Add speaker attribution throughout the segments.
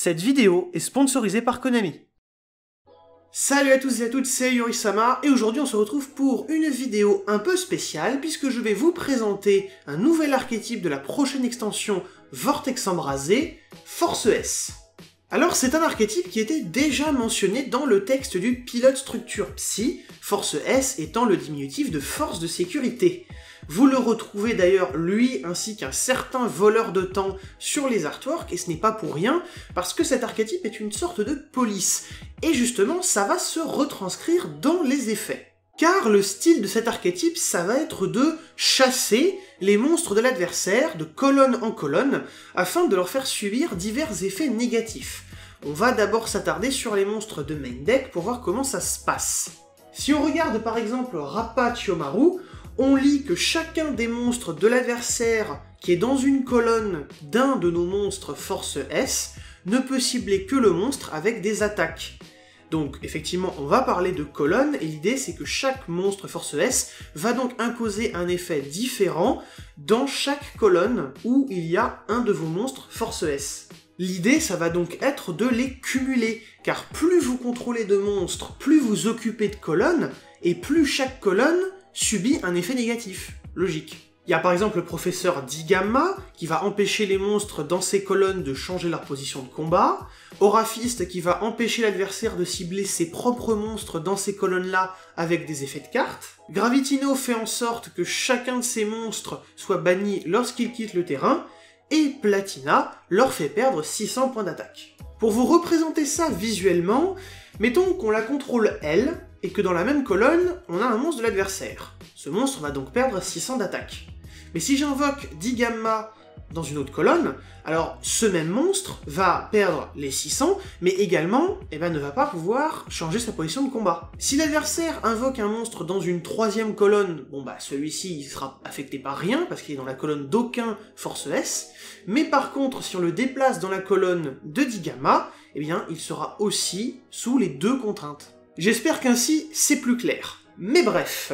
Speaker 1: Cette vidéo est sponsorisée par Konami. Salut à tous et à toutes, c'est Yorisama, et aujourd'hui on se retrouve pour une vidéo un peu spéciale, puisque je vais vous présenter un nouvel archétype de la prochaine extension Vortex Embrasé, Force S. Alors c'est un archétype qui était déjà mentionné dans le texte du pilote structure Psy, Force S étant le diminutif de force de sécurité. Vous le retrouvez d'ailleurs, lui, ainsi qu'un certain voleur de temps sur les artworks, et ce n'est pas pour rien, parce que cet archétype est une sorte de police, et justement, ça va se retranscrire dans les effets. Car le style de cet archétype, ça va être de chasser les monstres de l'adversaire, de colonne en colonne, afin de leur faire subir divers effets négatifs. On va d'abord s'attarder sur les monstres de main deck pour voir comment ça se passe. Si on regarde par exemple Rappa Chiyomaru, on lit que chacun des monstres de l'adversaire qui est dans une colonne d'un de nos monstres Force S ne peut cibler que le monstre avec des attaques. Donc effectivement on va parler de colonne, et l'idée c'est que chaque monstre Force S va donc imposer un effet différent dans chaque colonne où il y a un de vos monstres Force S. L'idée ça va donc être de les cumuler, car plus vous contrôlez de monstres, plus vous occupez de colonnes, et plus chaque colonne subit un effet négatif. Logique. Il y a par exemple le professeur Digamma, qui va empêcher les monstres dans ses colonnes de changer leur position de combat, Aurafist qui va empêcher l'adversaire de cibler ses propres monstres dans ces colonnes-là avec des effets de cartes, Gravitino fait en sorte que chacun de ces monstres soit banni lorsqu'il quitte le terrain, et Platina leur fait perdre 600 points d'attaque. Pour vous représenter ça visuellement, mettons qu'on la contrôle elle, et que dans la même colonne, on a un monstre de l'adversaire. Ce monstre va donc perdre 600 d'attaque. Mais si j'invoque Digamma dans une autre colonne, alors ce même monstre va perdre les 600, mais également ne va pas pouvoir changer sa position de combat. Si l'adversaire invoque un monstre dans une troisième colonne, celui-ci il sera affecté par rien, parce qu'il est dans la colonne d'aucun Force S, mais par contre, si on le déplace dans la colonne de Digamma, il sera aussi sous les deux contraintes. J'espère qu'ainsi c'est plus clair. Mais bref,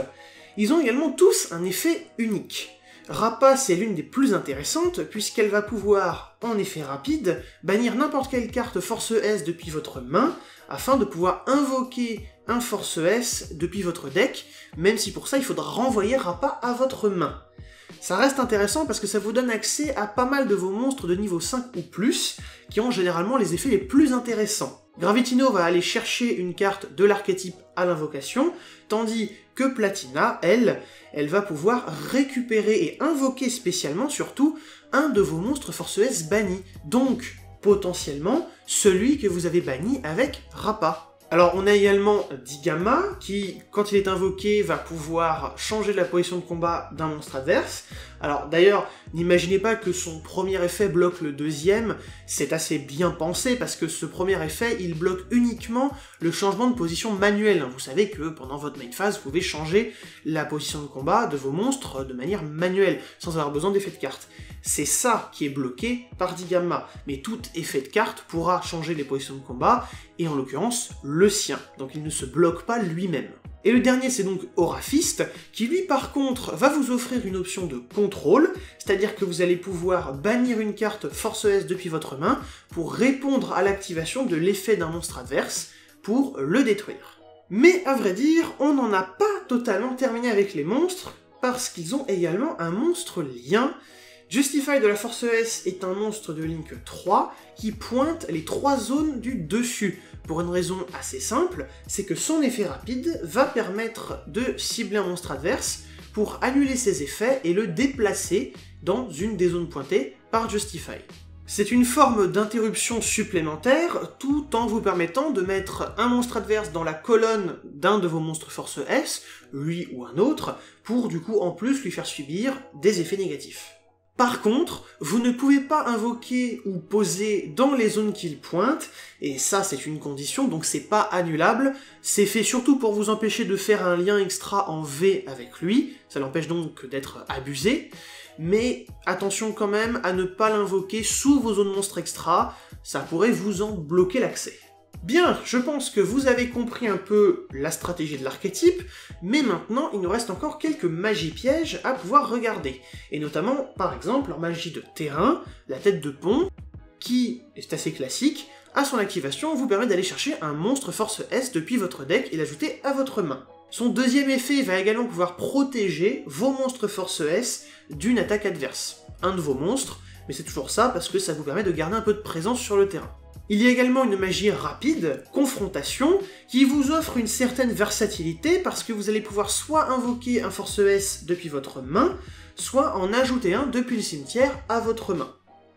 Speaker 1: ils ont également tous un effet unique. Rappa c'est l'une des plus intéressantes, puisqu'elle va pouvoir, en effet rapide, bannir n'importe quelle carte Force S depuis votre main, afin de pouvoir invoquer un Force S depuis votre deck, même si pour ça il faudra renvoyer Rappa à votre main. Ça reste intéressant parce que ça vous donne accès à pas mal de vos monstres de niveau 5 ou plus, qui ont généralement les effets les plus intéressants. Gravitino va aller chercher une carte de l'archétype à l'invocation, tandis que Platina, elle va pouvoir récupérer et invoquer spécialement, surtout, un de vos monstres Force S bannis, donc potentiellement celui que vous avez banni avec Rappa. Alors on a également Digamma, qui, quand il est invoqué, va pouvoir changer la position de combat d'un monstre adverse. Alors d'ailleurs, n'imaginez pas que son premier effet bloque le deuxième, c'est assez bien pensé, parce que ce premier effet, il bloque uniquement le changement de position manuel. Vous savez que pendant votre main phase, vous pouvez changer la position de combat de vos monstres de manière manuelle, sans avoir besoin d'effet de carte. C'est ça qui est bloqué par Digamma, mais tout effet de carte pourra changer les positions de combat, et en l'occurrence, le sien, donc il ne se bloque pas lui-même. Et le dernier, c'est donc Aurafist, qui lui par contre va vous offrir une option de contrôle, c'est-à-dire que vous allez pouvoir bannir une carte Force S depuis votre main pour répondre à l'activation de l'effet d'un monstre adverse pour le détruire. Mais à vrai dire, on n'en a pas totalement terminé avec les monstres, parce qu'ils ont également un monstre lien. Justify de la Force S est un monstre de Link 3 qui pointe les 3 zones du dessus, pour une raison assez simple, c'est que son effet rapide va permettre de cibler un monstre adverse pour annuler ses effets et le déplacer dans une des zones pointées par Justify. C'est une forme d'interruption supplémentaire, tout en vous permettant de mettre un monstre adverse dans la colonne d'un de vos monstres Force S, lui ou un autre, pour du coup en plus lui faire subir des effets négatifs. Par contre, vous ne pouvez pas invoquer ou poser dans les zones qu'il pointe, et ça c'est une condition, donc c'est pas annulable, c'est fait surtout pour vous empêcher de faire un lien extra en V avec lui, ça l'empêche donc d'être abusé, mais attention quand même à ne pas l'invoquer sous vos zones monstres extra, ça pourrait vous en bloquer l'accès. Bien, je pense que vous avez compris un peu la stratégie de l'archétype, mais maintenant il nous reste encore quelques magies pièges à pouvoir regarder, et notamment par exemple leur magie de terrain, la tête de pont, qui est assez classique, à son activation vous permet d'aller chercher un monstre force S depuis votre deck et l'ajouter à votre main. Son deuxième effet va également pouvoir protéger vos monstres force S d'une attaque adverse. Un de vos monstres, mais c'est toujours ça parce que ça vous permet de garder un peu de présence sur le terrain. Il y a également une magie rapide, Confrontation, qui vous offre une certaine versatilité parce que vous allez pouvoir soit invoquer un force S depuis votre main, soit en ajouter un depuis le cimetière à votre main.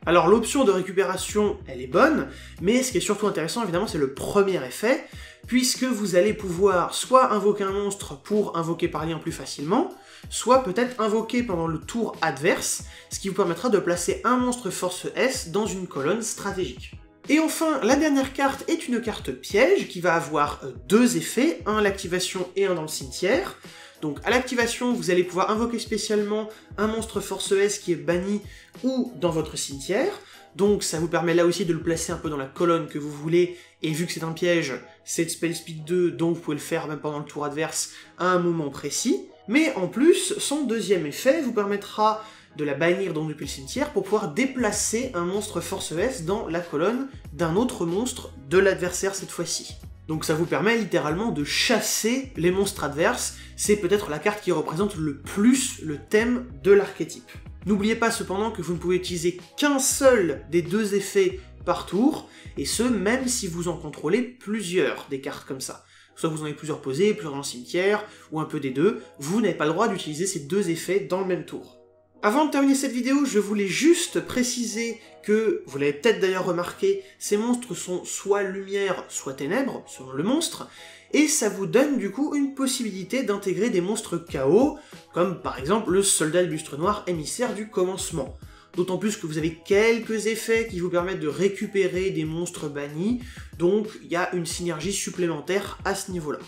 Speaker 1: Alors l'option de récupération, elle est bonne, mais ce qui est surtout intéressant évidemment c'est le premier effet, puisque vous allez pouvoir soit invoquer un monstre pour invoquer par lien plus facilement, soit peut-être invoquer pendant le tour adverse, ce qui vous permettra de placer un monstre force S dans une colonne stratégique. Et enfin, la dernière carte est une carte piège qui va avoir deux effets, un à l'activation et un dans le cimetière. Donc à l'activation, vous allez pouvoir invoquer spécialement un monstre force S qui est banni ou dans votre cimetière. Donc ça vous permet là aussi de le placer un peu dans la colonne que vous voulez, et vu que c'est un piège, c'est de spell speed 2, donc vous pouvez le faire même pendant le tour adverse à un moment précis. Mais en plus, son deuxième effet vous permettra de la bannir donc depuis le cimetière pour pouvoir déplacer un monstre force S dans la colonne d'un autre monstre de l'adversaire cette fois-ci. Donc ça vous permet littéralement de chasser les monstres adverses, c'est peut-être la carte qui représente le plus le thème de l'archétype. N'oubliez pas cependant que vous ne pouvez utiliser qu'un seul des deux effets par tour, et ce même si vous en contrôlez plusieurs des cartes comme ça. Soit vous en avez plusieurs posées, plusieurs dans le cimetière, ou un peu des deux, vous n'avez pas le droit d'utiliser ces deux effets dans le même tour. Avant de terminer cette vidéo, je voulais juste préciser que, vous l'avez peut-être d'ailleurs remarqué, ces monstres sont soit lumière, soit ténèbres, selon le monstre, et ça vous donne du coup une possibilité d'intégrer des monstres KO, comme par exemple le soldat de lustre noir émissaire du commencement. D'autant plus que vous avez quelques effets qui vous permettent de récupérer des monstres bannis, donc il y a une synergie supplémentaire à ce niveau-là.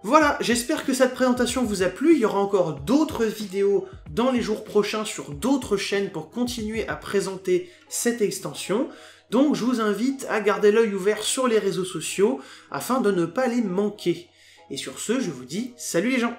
Speaker 1: Voilà, j'espère que cette présentation vous a plu, il y aura encore d'autres vidéos dans les jours prochains sur d'autres chaînes pour continuer à présenter cette extension, donc je vous invite à garder l'œil ouvert sur les réseaux sociaux afin de ne pas les manquer. Et sur ce, je vous dis salut les gens!